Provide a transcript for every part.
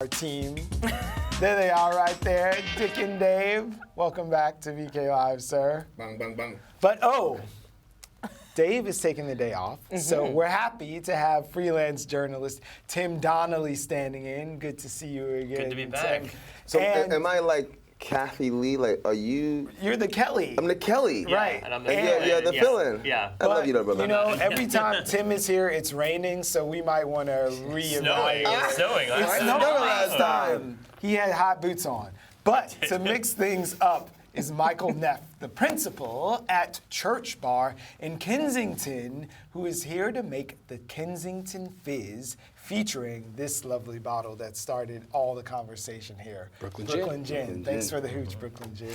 Our team. There they are right there, Dick and Dave. Welcome back to VK Live, sir. Bang, bang, bang. But Dave is taking the day off, so we're happy to have freelance journalist Tim Donnelly standing in. Good to see you again. Good to be back. Tim. So And am I like Kathy Lee? Like, are you? you're the Kelly. I'm the Kelly. Right. And I'm the Yeah, the fill-in. Yeah. I love you, though, brother. You know, every time Tim is here, it's raining, so we might want to reevaluate. It's snowing. It I snowed know last last time. He had hot boots on. But to mix things up is Michael Neff, the principal at Church Bar in Kensington, who is here to make the Kensington Fizz, featuring this lovely bottle that started all the conversation here. Brooklyn Gin. Gin. Thanks for the hooch, Brooklyn Gin.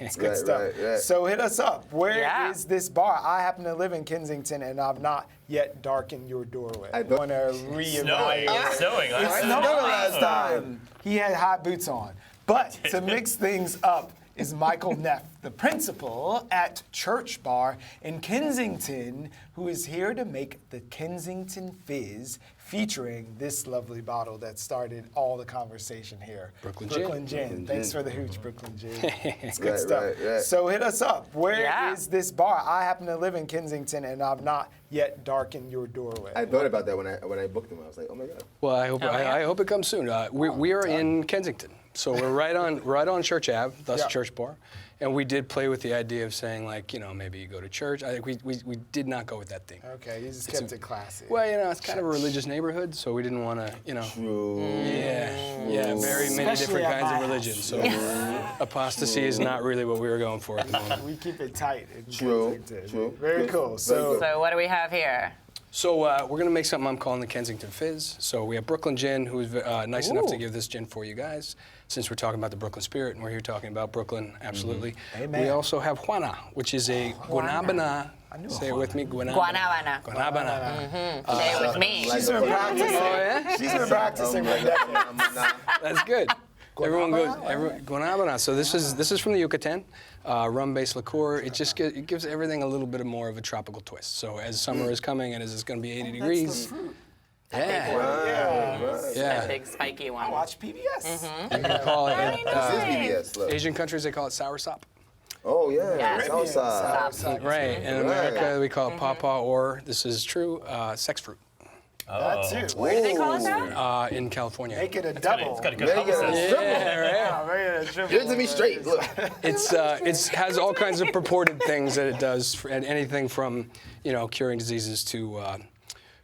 It's good Right, stuff. right. So hit us up. Where is Yeah. this bar? I happen to live in Kensington, and I've not yet darkened your doorway. I don't- want to Snowing. reevaluate. It's snowing. It I snowed know last last time. He had hot boots on. But to mix things up is Michael Neff, the principal at Church Bar in Kensington, who is here to make the Kensington Fizz, featuring this lovely bottle that started all the conversation here. Brooklyn Gin. Thanks for the hooch, Brooklyn Gin. It's good Right, stuff. right. So hit us up. Where is Yeah. this bar? I happen to live in Kensington, and I've not yet darkened your doorway. I thought about that when I booked him. I was like, oh my god. Well, I hope it comes soon. We are in Kensington, so we're right on Church Ave, thus Yeah. Church Bar, and we did play with the idea of saying, like, you know, maybe you go to church. I think we did not go with that thing. Okay, you just kept it classy. Well, you know, it's kind of a religious neighborhood, so we didn't want to, you know. True. Yeah, very many Especially different at kinds my of religions. So apostasy is not really what we were going for at the moment. We keep it tight in True, Kensington. true. Very Good. cool. Very So, good. So what do we have here? So we're gonna make something I'm calling the Kensington Fizz. So we have Brooklyn Gin, who's nice enough to give this gin for you guys, since we're talking about the Brooklyn spirit, and we're here talking about Brooklyn, absolutely. Amen. We also have Juana, which is a Guanabana. knew Say it with me, Guanabana. Guanabana. Guanabana. Say it with me. like she's been practicing. Oh yeah, She's been practicing for decades. that's good. Everyone goes. Guanabana? Guanabana. So this is from the Yucatan, rum-based liqueur. It just it gives everything a little bit more of a tropical twist. So as summer is coming and as it's going to be 80 degrees, yeah, Right. yeah. That big spiky one. Watch PBS. You can call it. This is BBS. Look. Asian countries they call it soursop. Oh yeah. Yeah. Southside. Stop. Right. In America we call it pawpaw, or this is true, sex fruit. That too. Where do they call it that? In California. Make it a double. It's got a good Make it a publicist. triple. Yeah, right. Make it a triple. Give it to me straight. Look. It's has all kinds of purported things that it does, and anything from, you know, curing diseases to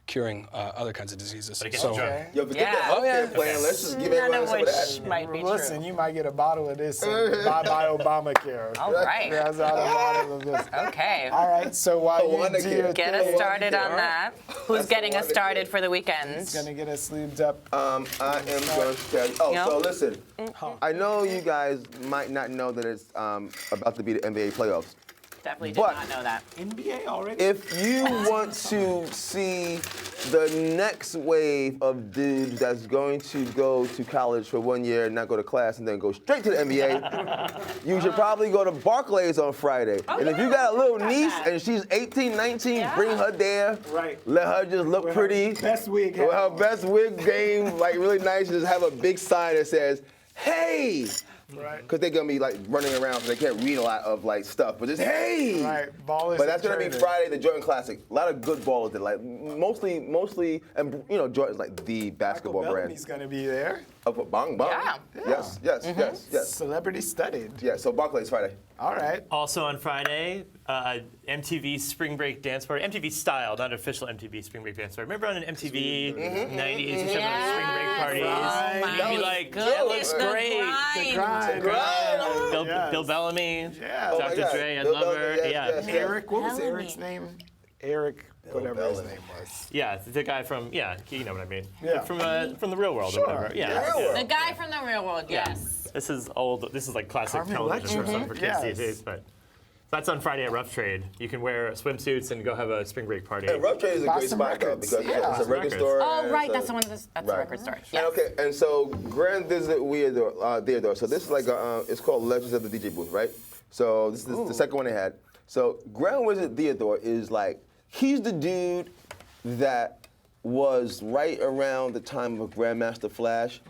curing other kinds of diseases. But it gets So you drunk. Yo, forget Yeah. that Oh, healthcare yeah. plan. Let's just give None everyone of some of which that. might be Listen, true. you might get a bottle of this and bye-bye Obamacare. All right. That's all a bottle of this. Okay. All right, so while you Obamacare. do your Get thing, us started on that. Who's That's getting the us one to started get. for the weekend? It's gonna get us lubed up. I am going to tell you. Oh, Yeah. so listen. I know you guys might not know that it's about to be the NBA playoffs. Definitely did But- not know that. NBA already? If you want to see the next wave of dudes that's going to go to college for 1 year, not go to class, and then go straight to the NBA, you should probably go to Barclays on Friday. And if you got a little niece and she's 18, 19, Yeah. bring her there. Right. Let her just look pretty. Best wig. With her best wig game, like really nice. Just have a big sign that says, "Hey." Right. Because they're gonna be like running around, so they can't read a lot of like stuff. But just hey, Right, ballers But that's and gonna be trainers. Friday, the Jordan Classic. A lot of good ballers there, like mostly, and you know, Jordan's like the basketball brand. Bellamy's gonna be there. Of bang bang. Yeah. Yes, yes. Celebrity studded. Yeah. So Barclays Friday. All right. Also on Friday, MTV Spring Break Dance Party. MTV style, not official MTV Spring Break Dance Party. Remember on an MTV 90s, you have those spring break parties? Right. Oh You'd be my like, goodness, yeah, looks the great. grind. Grind. Bill, Bill Bellamy, Yeah. Oh my Dr. God. Dre, I Bill love her. Bellamy, Yeah. yes. Eric, what was Bellamy. Eric's name? Eric, whatever his Bellamy. name was. Yeah, the guy from, you know what I mean. Yeah. From the real world Sure. or whatever. Yeah. The real yeah. world. The guy from the real world, Yeah. yes. This is old. This is like classic Carmen television or Electra. something for kids Yes. these days. But that's on Friday at Rough Trade. You can wear swimsuits and go have a spring break party. And Rough Trade is a Buy great some spot though, records. because Yeah. it's a record Records. store. Oh, and right. it's That's the one. That's the Right. record store. And Yes. okay, and so Grand Visit Theodore. So this is like it's called Legends of the DJ Booth, right? So this is the second one they had. So Grand Wizard Theodore is like he's the dude that was right around the time of Grandmaster Flash.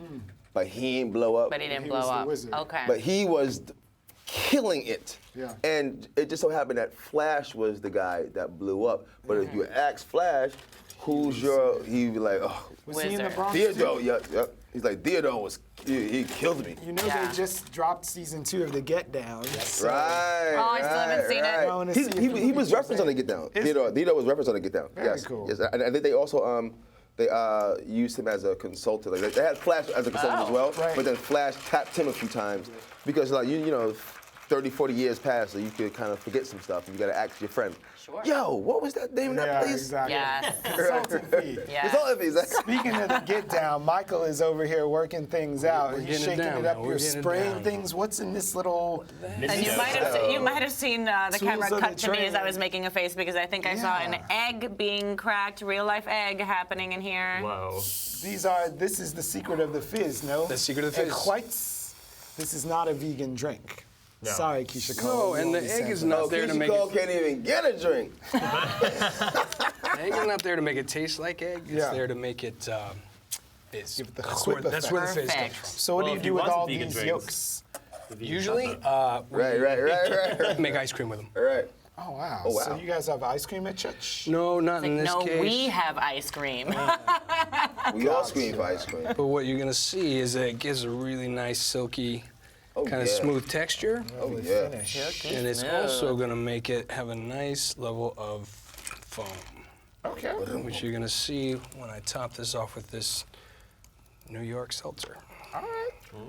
but he ain't blow up. But he didn't He blow was the up. wizard. Okay. But he was killing it. Yeah. And it just so happened that Flash was the guy that blew up. But if you ask Flash, who's your, he'd be like, oh, Was he in the Wizard. Bronx? Theodore, too? yep. He's like, Theodore was, he killed me. You know Yeah. they just dropped season 2 of The Get Down. So Right. Oh, I still haven't seen it. right. I wanna see if He we was can referenced on the Get Down. Is- Theodore was referenced on the Get Down. Very Yes. cool. Yes. And I think they also they used him as a consultant. Like they had Flash as a consultant as well, Right. but then Flash tapped him a few times because like you know 30, 40 years passed, so you could kind of forget some stuff. You got to ask your friend. Sure. Yo, what was that name of that yeah, place? exactly. Yes. Consultant fee. Yes. It's all of these. Speaking of the Get Down, Michael is over here working things out. We're He's getting it shaking down, it up. man. We're You're getting it spraying down. things. What's in this little? And you might have seen the Tools camera of the cut to me as I trade. was making a face because I think I saw an Yeah. egg being cracked, real life egg happening in here. Whoa. This is the secret of the fizz, no? The secret of the fizz. Quite. This is not a vegan drink. No. Sorry, Keisha Cole. No, you and won't the be egg saying is that. not there to Keisha make Cole it. can't even get a drink. The egg is not there to make it taste like egg. It's Yeah. there to make it fizz. Give it the That's whip where the fizz comes Perfect. from. So what Well, do you if do you with want some all vegan these drinks. yolks? Usually, Right. make ice cream with them. All right. Oh wow. Oh, wow. So you guys have ice cream at church? No, not in this No, case. we have ice cream. We all scream for ice cream. But what you're gonna see is that it gives a really nice, silky, Oh, kind of yeah. smooth texture, Oh yeah. Finish. and it's Smooth. also gonna make it have a nice level of foam, Okay. which you're gonna see when I top this off with this New York seltzer. All right.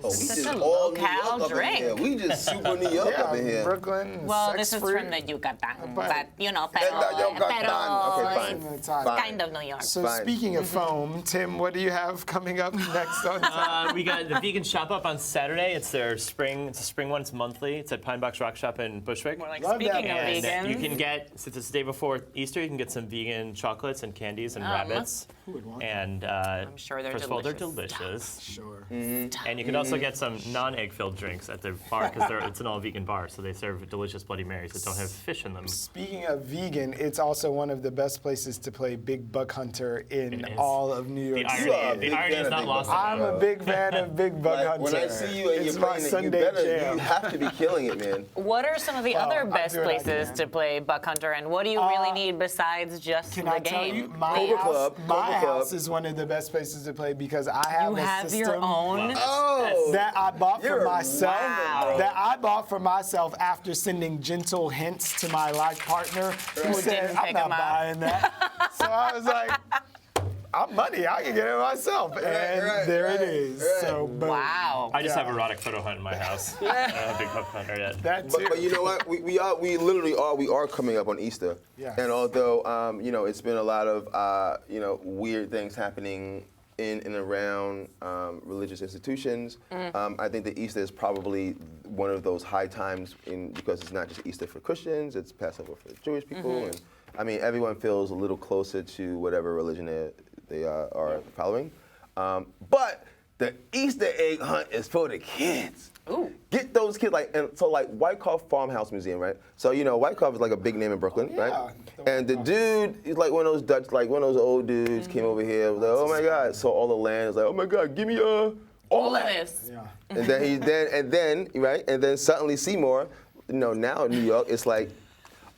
Oh, we Such just a all New low-cal York up in drink. here. We just super New York up in Yeah, here. Brooklyn. Well, this is sex-free. from the Yucatan, But- but you know, That's pero, not Yucatan. Okay, fine. Fine. kind of New York. So Fine. speaking of foam, Tim, what do you have coming up next on? We got the vegan shop up on Saturday. It's their spring. It's a spring one. It's monthly. It's at Pine Box Rock Shop in Bushwick. More like Love that speaking of one. And vegans. you can get, since it's the day before Easter, you can get some vegan chocolates and candies and rabbits. Who would want And I'm sure they're first of all, they're delicious. delicious. Sure. And you can also get some non-egg filled drinks at their bar because it's an all vegan bar. So they serve delicious Bloody Marys that don't have fish in them. Speaking of vegan, it's also one of the best places to play Big Buck Hunter in It is. all of New The York You are a City. big irony fan is of not Big lost Buck. on I'm them. a big fan of Big Buck Like, Hunter. when I see you and it's you're my playing it, you Sunday better, jam. you have to be killing it, man. What are some of the other I'm best doing what I places can. to play Buck Hunter, and what do you really need besides just Can the I game? tell you, my Cobra house, Club, my Cobra Club. house is one of the best places to play because I have You a have system your own. Oh, that I bought You're for a myself. wow. That I bought for myself after sending gentle hints to my life partner, who said, didn't "I'm pick not 'em up." buying that." So I was like, "I'm money. I can get it myself," and right, there right, it is. right. So boom. Wow. I just Yeah. have erotic photo hunt in my house. I don't have a big buck hunter yet. That too. but you know what? We literally are coming up on Easter. Yes. And although you know it's been a lot of you know weird things happening in and around religious institutions, I think that Easter is probably one of those high times because it's not just Easter for Christians, it's Passover for Jewish people, and I mean everyone feels a little closer to whatever religion they are following. But the Easter egg hunt is for the kids. Ooh. Get those kids like Wyckoff Farmhouse Museum, right? So you know Wyckoff is like a big name in Brooklyn, yeah, right? the And the Wyckoff. dude is like one of those Dutch, like one of those old dudes came over here, was like, oh my God, saw all the land, was like, oh my God, give me all All of that. this. Yeah. And then Suddenly Seymour, you know, now in New York it's like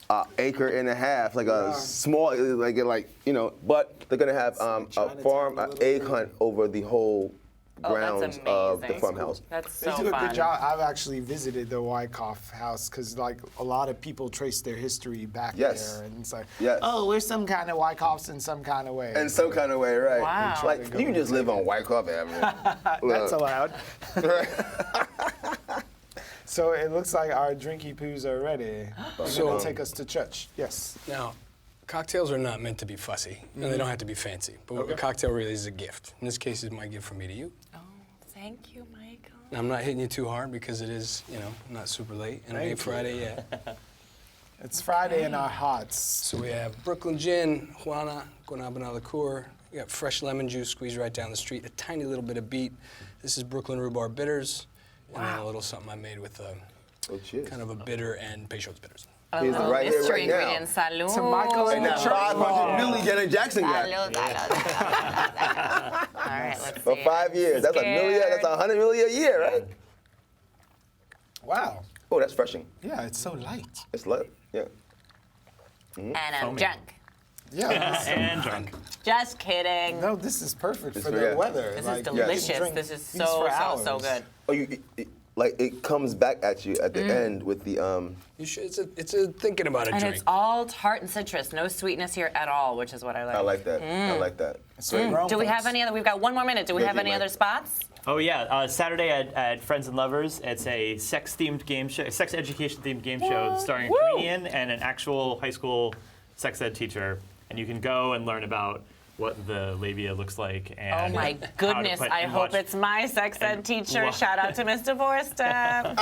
an acre and a half, like a small, like you know, but they're gonna have a Chinatown farm a little egg bit. hunt over the whole Oh, that's grounds of the amazing. farmhouse. That's They so do a fun. good job. I've actually visited the Wyckoff house because, like, a lot of people trace their history back Yes. there, and it's like, Yes. oh, we're some kind of Wyckoffs in some kind of way. In some kind of way, right? Wow. Like you can just live on Wyckoff Avenue. That's Look. allowed. Right. So it looks like our drinky poos are ready. You're So- gonna take us to church. Yes. Now, cocktails are not meant to be fussy, and they don't have to be fancy. But a cocktail really is a gift. In this case, it's my gift from me to you. Oh, thank you, Michael. Now, I'm not hitting you too hard because it is, you know, not super late, and it ain't Friday yet. It's Friday in our hearts. So we have Brooklyn Gin, Juana, Guanabana liqueur. We got fresh lemon juice squeezed right down the street, a tiny little bit of beet. This is Brooklyn Rhubarb Bitters, and then a little something I made with Oh, cheers. kind of a bitter and Peychaud's bitters. A Here's little right here, mystery right now. ingredient. Salud. To Michael and And that Church 500 bar. Millie Janet Jackson guy. Salud, salud. right, let's For see. 5 years. That's $1 million. That's Scared. $100 million a year, right? Wow. Oh, that's freshing. Yeah, it's so light. It's lit. Yeah. And I'm Foamy. drunk. Yeah. And drunk. Just kidding. No, this is perfect It's for for- the yeah. weather. This Like, is you can delicious. drink This is these so, for so hours. good. Oh, like it comes back at you at the end with the You should, it's a thinking about a And drink. it's all tart and citrus. No sweetness here at all, which is what I like. I like that. I like that. Sweet grown Do we have folks. any other? We've got one more minute. Do we Thank have you, any Mike. other spots? Oh yeah, Saturday at Friends and Lovers. It's a sex-themed game show, sex education-themed game show starring a Woo! comedian and an actual high school sex ed teacher, and you can go and learn about what the labia looks like. Oh And my how to goodness! put- I and hope watch- it's my sex ed teacher. wa- Shout out to Mr. Forstep.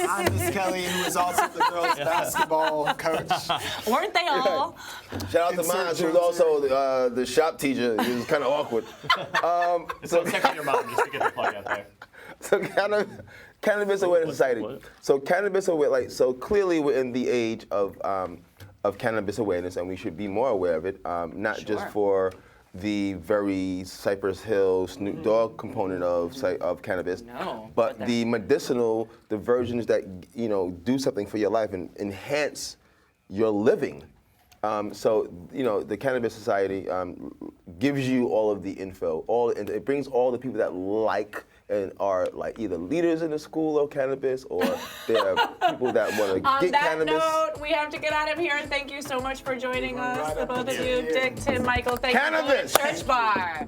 I'm Miss Kelly, who is also the girls' basketball coach. Weren't they all? Shout out to Insert mine, who's Georgia. also the shop teacher. It was kind of awkward. So check on your mom just to get the plug out there. So Cannabis Awareness Society. what? So cannabis awareness. So clearly we're in the age of cannabis awareness, and we should be more aware of it. Not just Sure. for the very Cypress Hill, Snoop Dogg component of cannabis, No, but but the medicinal, the versions that do something for your life and enhance your living. So the Cannabis Society gives you all of the info. And it brings all the people that like and are like either leaders in the school of cannabis or they're people that want to On get that cannabis. note, we have to get out of here. Thank you so much for joining us, right the up both of against you, the Dick, Tim, Michael. Thank Cannabis! you for the Church Bar.